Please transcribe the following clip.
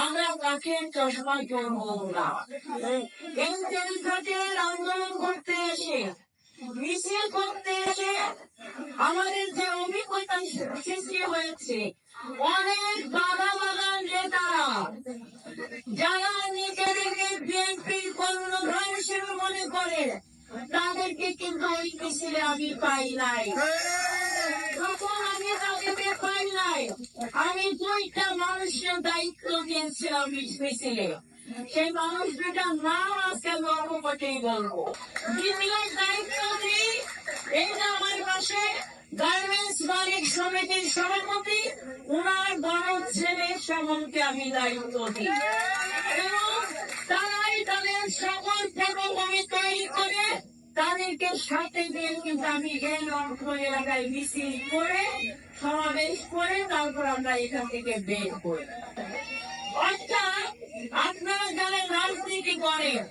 আমরা তাকে চশমা করবো না। এই তেলঘাটের আন্দোলন করতে এসে, মিছিল করতে এসে আমাদের যে অভিজ্ঞতা সৃষ্টি হয়েছে, অনেক বাধা বাগান নেতারা যারা নিজেদেরকে বিএনপির কর্ণধার হিসেবে মনে করে, তাদেরকে কিন্তু ওই মিছিলে আমি পাই নাই। তখন আমি তাদেরকে পাই নাই। আমি দুইটা মানুষের দায়িত্ব দিয়েছিলাম মিছিলে। সেই মানুষ দুটার নাম আজকে গর্বপটেই বলবো। দ্বিতীয় দায়িত্ব দিই, এই যে আমার পাশে গার্মেন্টস মালিক সমিতির সভাপতি, উনার বড় ছেলে সেমনকে আমি দায়িত্ব দিই। এবং তারাই তাদের সকল পটভূমি তৈরি করে তাদেরকে সাথে দিয়ে কিন্তু আমি এই অর্থ এলাকায় মিছিল করে, সমাবেশ করে, তারপর আমরা এখান থেকে বের করি। অর্থাৎ আপনারা যারা রাজনীতি করেন,